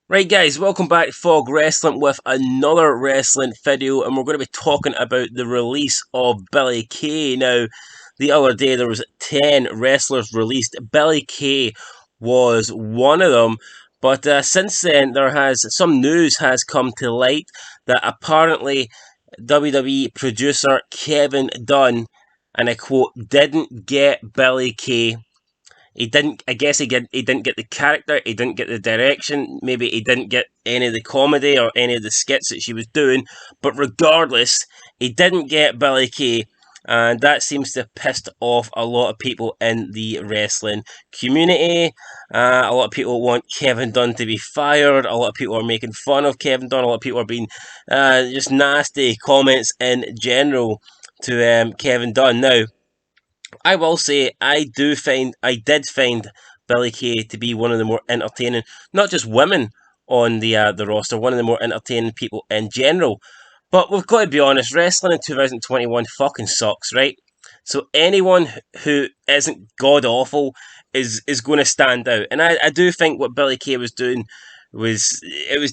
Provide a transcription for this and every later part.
Right, guys, welcome back to Fog Wrestling with another wrestling video, and we're going to be talking about the release of Billie Kay. Now, the other day there was 10 wrestlers released. Billie Kay was one of them, but since then there has some news has come to light that apparently WWE producer Kevin Dunn, and I quote, didn't get Billie Kay. He didn't. I guess he didn't get the character. He didn't get the direction. Maybe he didn't get any of the comedy or any of the skits that she was doing. But regardless, he didn't get Billie Kay, and that seems to have pissed off a lot of people in the wrestling community. A lot of people want Kevin Dunn to be fired. A lot of people are making fun of Kevin Dunn. A lot of people are being just nasty comments in general to Kevin Dunn. Now, I will say I did find Billie Kay to be one of the more entertaining, not just women on the roster, one of the more entertaining people in general. But we've got to be honest, wrestling in 2021 fucking sucks, right? So anyone who isn't god awful is going to stand out, and I do think what Billie Kay was doing was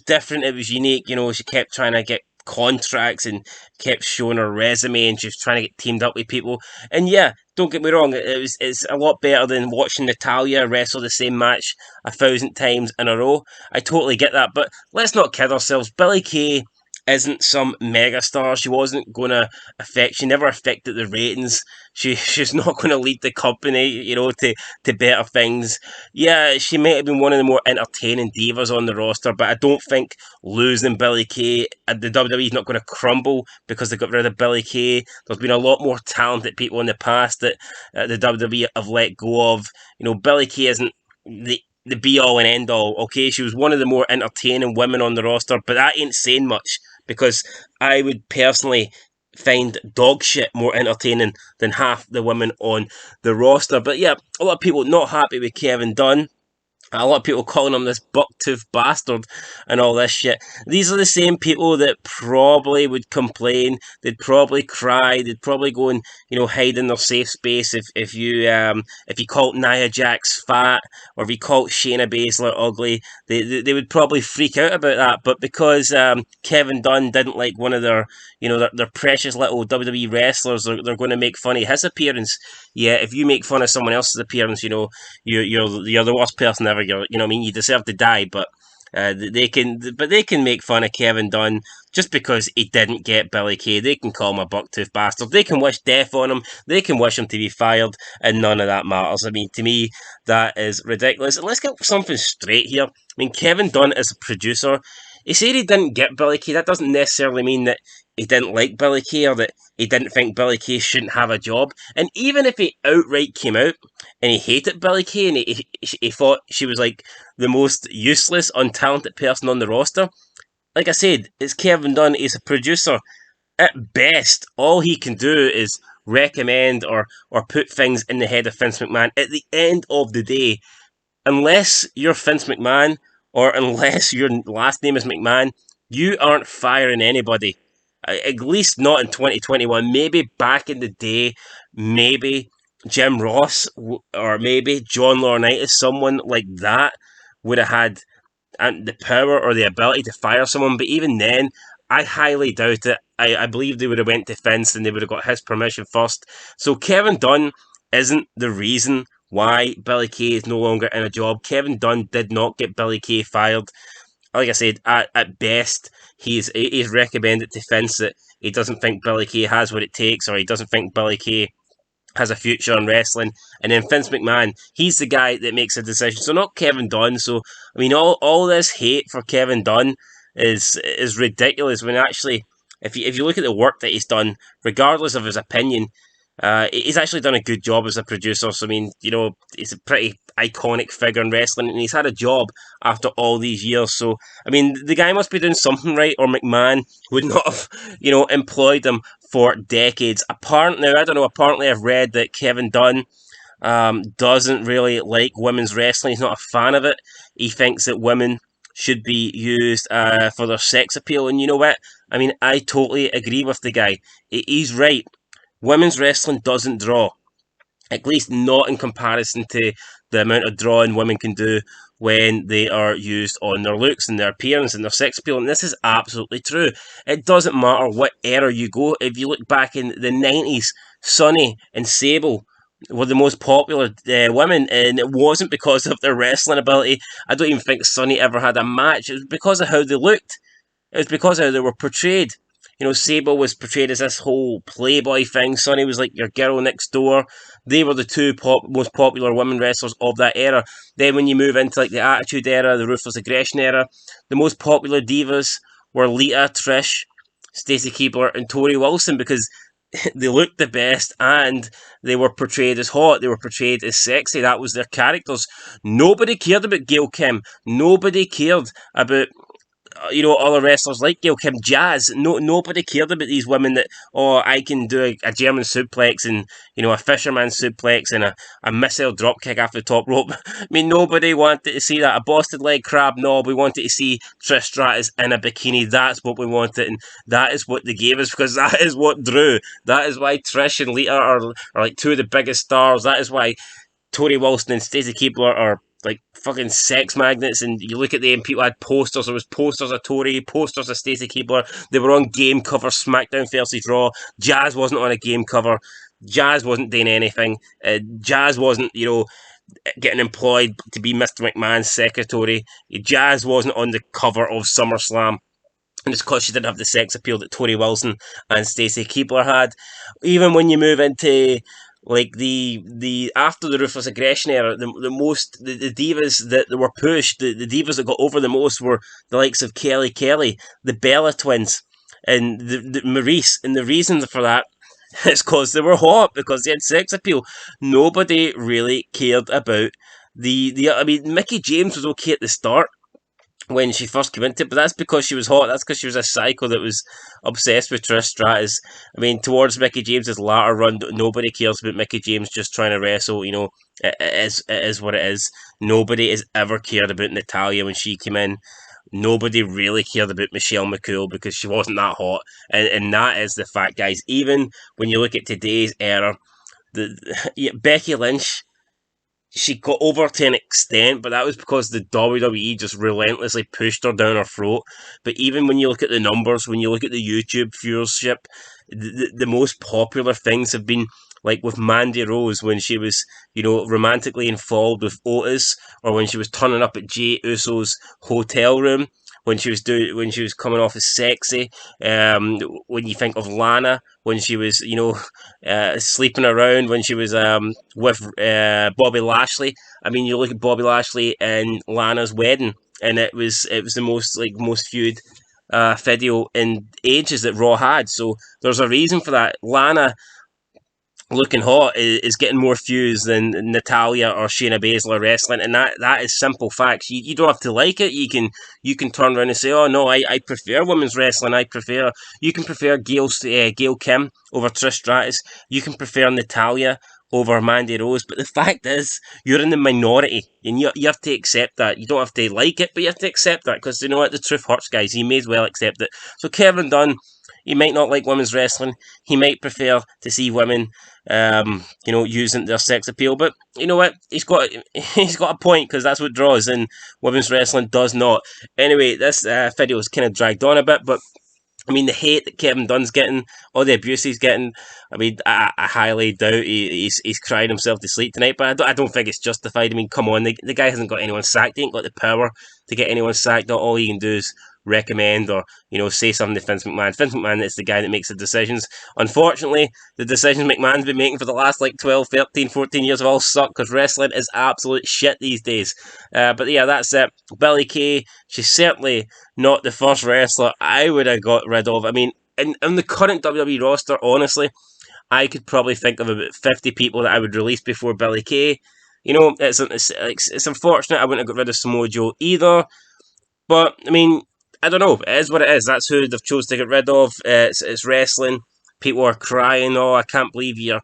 different. It was unique. You know, she kept trying to get contracts and kept showing her resume, and she was trying to get teamed up with people. And yeah, don't get me wrong, it's a lot better than watching Natalia wrestle the same match 1,000 times in a row. I totally get that, but let's not kid ourselves. Billie Kay isn't some megastar. She wasn't going to affect. She never affected the ratings. She's not going to lead the company, to better things. Yeah, she might have been one of the more entertaining divas on the roster, but I don't think losing Billie Kay, the WWE is not going to crumble because they got rid of Billie Kay. There's been a lot more talented people in the past that the WWE have let go of. You know, Billie Kay isn't the be all and end all. Okay, she was one of the more entertaining women on the roster, but that ain't saying much because I would personally find dog shit more entertaining than half the women on the roster. But yeah, a lot of people not happy with Kevin Dunn. A lot of people calling him this buck-toothed bastard and all this shit. These are the same people that probably would complain. They'd probably cry. They'd probably go and hide in their safe space if you called Nia Jax fat or if you called Shayna Baszler ugly. They would probably freak out about that. But because Kevin Dunn didn't like one of their precious little WWE wrestlers, they're going to make fun of his appearance. Yeah, if you make fun of someone else's appearance, you're the worst person ever. What I mean. You deserve to die, but they can make fun of Kevin Dunn just because he didn't get Billie Kay. They can call him a bucktooth bastard. They can wish death on him. They can wish him to be fired, and none of that matters. I mean, to me, that is ridiculous. And let's get something straight here. I mean, Kevin Dunn is a producer. He said he didn't get Billie Kay. That doesn't necessarily mean that he didn't like Billie Kay or that he didn't think Billie Kay shouldn't have a job. And even if he outright came out and he hated Billie Kay and he thought she was like the most useless, untalented person on the roster, like I said, it's Kevin Dunn. He's a producer. At best, all he can do is recommend or put things in the head of Vince McMahon. At the end of the day, unless you're Vince McMahon or unless your last name is McMahon, you aren't firing anybody. At least not in 2021. Maybe back in the day, maybe Jim Ross or maybe John Laurinaitis, someone like that would have had the power or the ability to fire someone. But even then, I highly doubt it. I believe they would have went to Vince and they would have got his permission first. So Kevin Dunn isn't the reason why Billie Kay is no longer in a job. Kevin Dunn did not get Billie Kay fired. Like I said, at best, he's recommended to Vince that he doesn't think Billie Kay has what it takes, or he doesn't think Billie Kay has a future in wrestling. And then Vince McMahon, he's the guy that makes a decision. So not Kevin Dunn. So I mean, all this hate for Kevin Dunn is ridiculous. When actually, if you look at the work that he's done, regardless of his opinion, he's actually done a good job as a producer. So I mean, he's a pretty iconic figure in wrestling, and he's had a job after all these years. So I mean, the guy must be doing something right, or McMahon would not have, employed him for decades. Apparently, I don't know. Apparently, I've read that Kevin Dunn doesn't really like women's wrestling. He's not a fan of it. He thinks that women should be used for their sex appeal. And you know what? I mean, I totally agree with the guy. He's right. Women's wrestling doesn't draw, at least not in comparison to the amount of drawing women can do when they are used on their looks and their appearance and their sex appeal. And this is absolutely true. It doesn't matter what era you go. If you look back in the 90s, Sunny and Sable were the most popular women, and it wasn't because of their wrestling ability. I don't even think Sunny ever had a match. It was because of how they looked. It was because of how they were portrayed. Sable was portrayed as this whole playboy thing. Sunny was like your girl next door. They were the two most popular women wrestlers of that era. Then when you move into like the Attitude Era, the Ruthless Aggression Era, the most popular divas were Lita, Trish, Stacy Keibler, and Tori Wilson, because they looked the best and they were portrayed as hot. They were portrayed as sexy. That was their characters. Nobody cared about Gail Kim. Nobody cared about other wrestlers like Gail Kim, Jazz. Nobody cared about these women that, I can do a German suplex and, a fisherman suplex and a missile dropkick off the top rope. I mean, nobody wanted to see that. A Boston leg crab, no, we wanted to see Trish Stratus in a bikini. That's what we wanted, and that is what they gave us, because that is what drew. That is why Trish and Lita are like two of the biggest stars. That is why Tori Wilson and Stacey Keibler are like fucking sex magnets, and you look at them, people had posters. There was posters of Tori, posters of Stacey Keibler. They were on game cover, SmackDown versus Raw. Jazz wasn't on a game cover. Jazz wasn't doing anything. Jazz wasn't, getting employed to be Mr. McMahon's secretary. Jazz wasn't on the cover of SummerSlam. And it's because she didn't have the sex appeal that Tori Wilson and Stacey Keibler had. Even when you move into like the after the Ruthless Aggression Era, the divas that were pushed, the divas that got over the most were the likes of Kelly, the Bella Twins, and the Maurice. And the reason for that is because they were hot, because they had sex appeal. Nobody really cared about I mean, Mickie James was okay at the start when she first came into it, but that's because she was hot. That's because she was a psycho that was obsessed with Trish Stratus. I mean, towards Mickie James's latter run, nobody cares about Mickie James just trying to wrestle. It is what it is. Nobody has ever cared about Natalya when she came in. Nobody really cared about Michelle McCool because she wasn't that hot. And that is the fact, guys. Even when you look at today's era, Becky Lynch, she got over to an extent, but that was because the WWE just relentlessly pushed her down her throat. But even when you look at the numbers, when you look at the YouTube viewership, the most popular things have been like with Mandy Rose when she was, romantically involved with Otis, or when she was turning up at Jey Uso's hotel room, when she was coming off as sexy. When you think of Lana, when she was, sleeping around, when she was with Bobby Lashley. I mean, you look at Bobby Lashley and Lana's wedding, and it was the most viewed video in ages that Raw had. So there's a reason for that. Lana looking hot is getting more views than Natalya or Shayna Baszler wrestling, and that is simple facts. You don't have to like it. You can turn around and say, oh no, I prefer women's wrestling. You can prefer Gail Kim over Trish Stratus. You can prefer Natalya over Mandy Rose, but the fact is, you're in the minority, and you have to accept that. You don't have to like it, but you have to accept that, because you know what, the truth hurts, guys. You may as well accept it. So Kevin Dunn, he might not like women's wrestling. He might prefer to see women, using their sex appeal. But you know what? He's got a point, because that's what draws, and women's wrestling does not. Anyway, this video is kind of dragged on a bit, but I mean, the hate that Kevin Dunn's getting, all the abuse he's getting, I mean, I highly doubt he's crying himself to sleep tonight, but I don't think it's justified. I mean, come on, the guy hasn't got anyone sacked. He ain't got the power to get anyone sacked. All he can do is recommend or, say something to Vince McMahon. Vince McMahon is the guy that makes the decisions. Unfortunately, the decisions McMahon's been making for the last 12, 13, 14 years have all sucked, because wrestling is absolute shit these days. But yeah, that's it. Billie Kay, she's certainly not the first wrestler I would have got rid of. I mean, in the current WWE roster, honestly, I could probably think of about 50 people that I would release before Billie Kay. It's unfortunate I wouldn't have got rid of Samoa Joe either. But, I mean, I don't know. It is what it is. That's who they've chose to get rid of. It's wrestling. People are crying, oh, I can't believe you're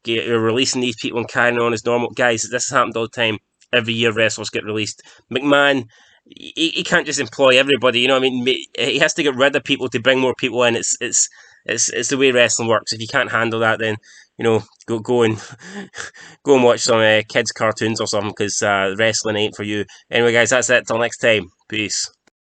releasing these people and carrying on as normal. Guys, this has happened all the time. Every year wrestlers get released. McMahon, he can't just employ everybody, you know what I mean? He has to get rid of people to bring more people in. It's the way wrestling works. If you can't handle that, then go and go and watch some kids cartoons or something, because wrestling ain't for you. Anyway, guys, that's it. Till next time. Peace.